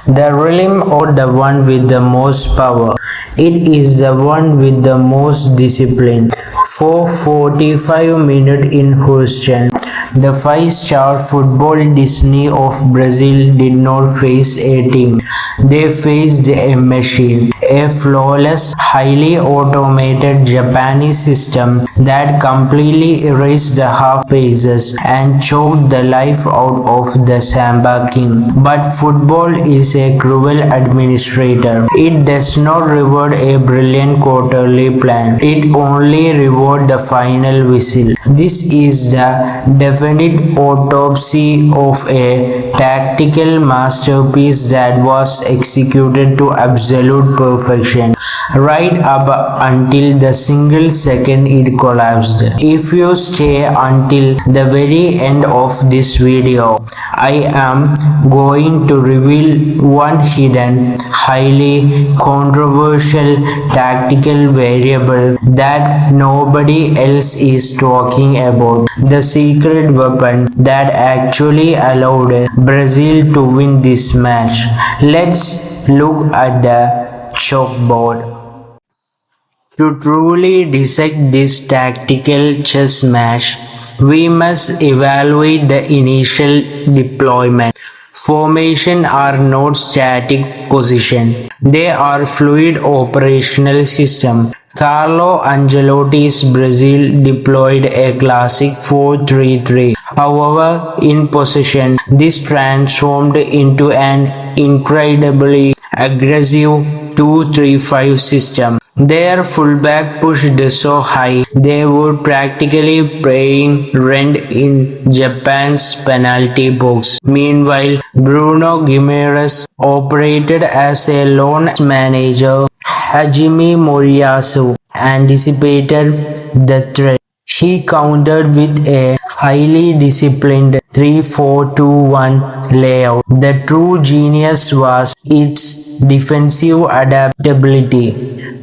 The realm or the one with the most power. It is the one with the most discipline. For 45 minutes in Houston, the five-star football Disney of Brazil did not face a team. They faced a machine, a flawless, highly automated Japanese system that completely erased the half paces and choked the life out of the Samba King. But football is a cruel administrator. It does not reward a brilliant quarterly plan. It only rewards the final whistle. This is the definite autopsy of a tactical masterpiece that was executed to absolute perfection, right up until the single second it collapsed. If you stay until the very end of this video, I am going to reveal one hidden, highly controversial tactical variable that nobody else is talking about. The secret weapon that actually allowed Brazil to win this match. Let's look at the chalkboard. To truly dissect this tactical chess match, we must evaluate the initial deployment. Formations are not static position. They are fluid operational system. Carlo Ancelotti's Brazil deployed a classic 4-3-3. However, in possession, this transformed into an incredibly aggressive 2-3-5 system. Their fullback pushed so high they were practically paying rent in Japan's penalty box. Meanwhile, Bruno Guimarães operated as a lone manager. Hajime Moriyasu anticipated the threat. He countered with a highly disciplined 3-4-2-1 layout. The true genius was its defensive adaptability.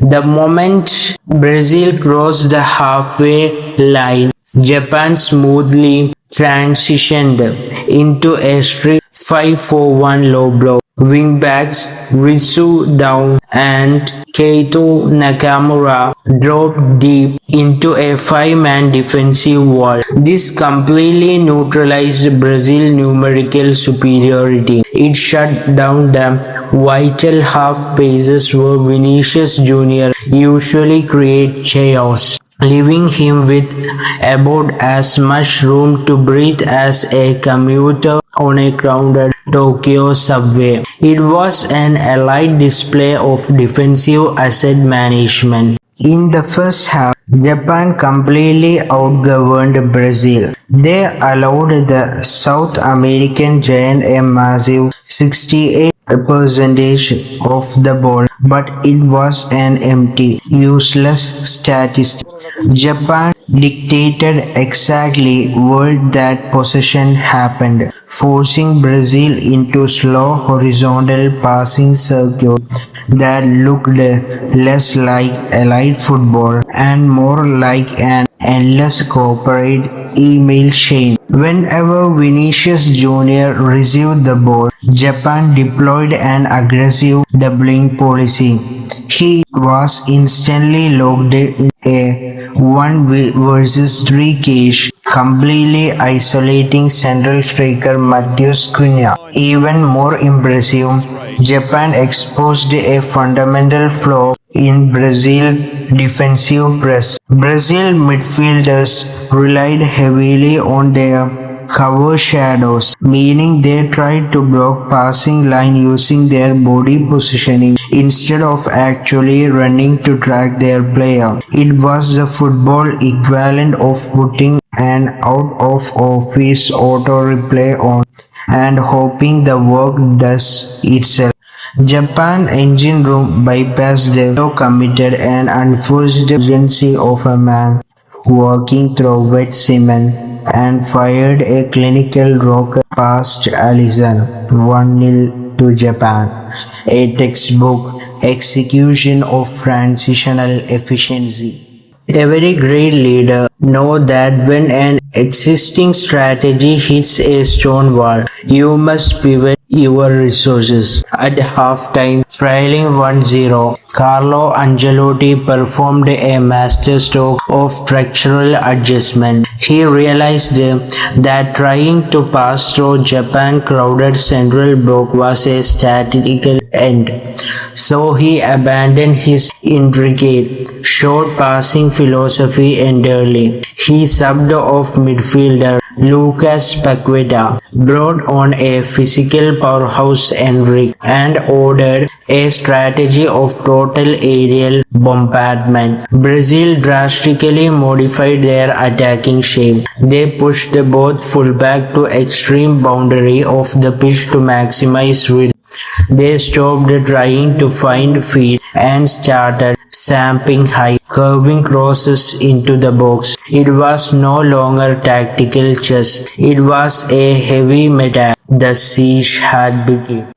The moment Brazil crossed the halfway line, Japan smoothly transitioned into a strict 5-4-1 low block. Wingbacks Ritsu down and Keito Nakamura dropped deep into a five-man defensive wall. This completely neutralized Brazil's numerical superiority. It shut down the vital half paces where Vinicius Jr. usually create chaos, leaving him with about as much room to breathe as a commuter on a crowded Tokyo subway. It was an elite display of defensive asset management. In the first half, Japan completely outgoverned Brazil. They allowed the South American giant a massive 68% of the ball, but it was an empty, useless statistic. Japan dictated exactly where that possession happened, forcing Brazil into slow horizontal passing circuits that looked less like elite football and more like an endless corporate email chain. Whenever Vinicius Jr. received the ball, Japan deployed an aggressive doubling policy. He was instantly locked in a 1 versus 3 cage, completely isolating central striker Matheus Cunha. Even more impressive, Japan exposed a fundamental flaw in Brazil's defensive press. Brazil midfielders relied heavily on their cover shadows, meaning they tried to block passing line using their body positioning instead of actually running to track their player. It was the football equivalent of putting an out-of-office auto-replay on and hoping the work does itself. Japan engine room bypassed the committed and unforced urgency of a man walking through wet cement and fired a clinical rocket past Allison 1-0 to Japan, a textbook execution of transitional efficiency. Every great leader knows that when an existing strategy hits a stone wall, you must pivot your resources. At halftime, trailing 1-0, Carlo Ancelotti performed a masterstroke of structural adjustment. He realized that trying to pass through Japan's crowded central block was a statistical end. So he abandoned his intricate, short passing philosophy entirely. He subbed off midfielder Lucas Paqueta, brought on a physical powerhouse Enrique, and ordered a strategy of total aerial bombardment. Brazil drastically modified their attacking shape. They pushed both fullback to extreme boundary of the pitch to maximize width. They stopped trying to find feet and started stamping high, curving crosses into the box. It was no longer tactical chess. It was a heavy metal. The siege had begun.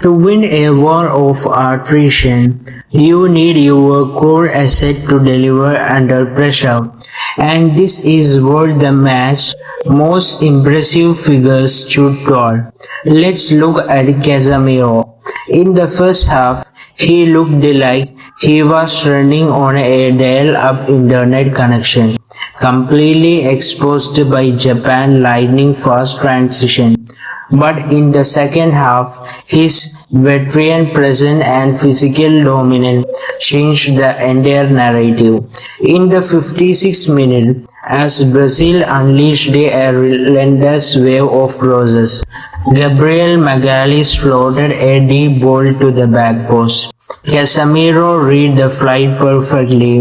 To win a war of attrition, you need your core asset to deliver under pressure. And this is what the match's most impressive figures stood tall. Let's look at Casemiro. In the first half, he looked like he was running on a dial-up internet connection, completely exposed by Japan's lightning-fast transition. But in the second half, his veteran presence and physical dominance changed the entire narrative. In the 56th minute, as Brazil unleashed a relentless wave of crosses, Gabriel Martinelli floated a deep ball to the back post. Casemiro read the flight perfectly,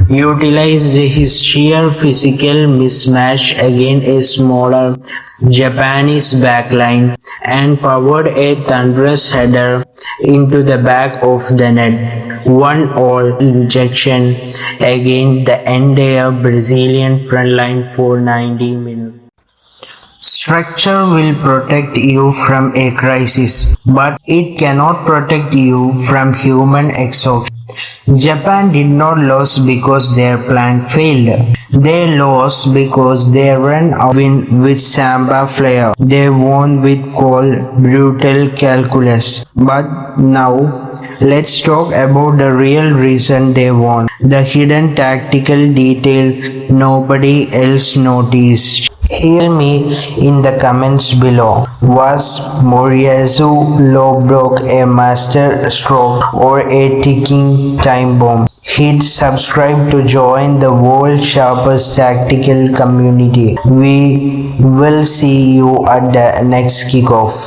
utilized his sheer physical mismatch against a smaller Japanese backline, and powered a thunderous header into the back of the net. 1-all injection against the entire Brazilian frontline for 90 minutes. Structure will protect you from a crisis, but it cannot protect you from human exhaustion. Japan did not lose because their plan failed. They lost because they ran out with Samba flair. They won with cold, brutal calculus. But now, let's talk about the real reason they won. The hidden tactical detail nobody else noticed. Tell me in the comments below, was Moriyasu low block a master stroke or a ticking time bomb? Hit subscribe to join the world's sharpest tactical community. We will see you at the next kickoff.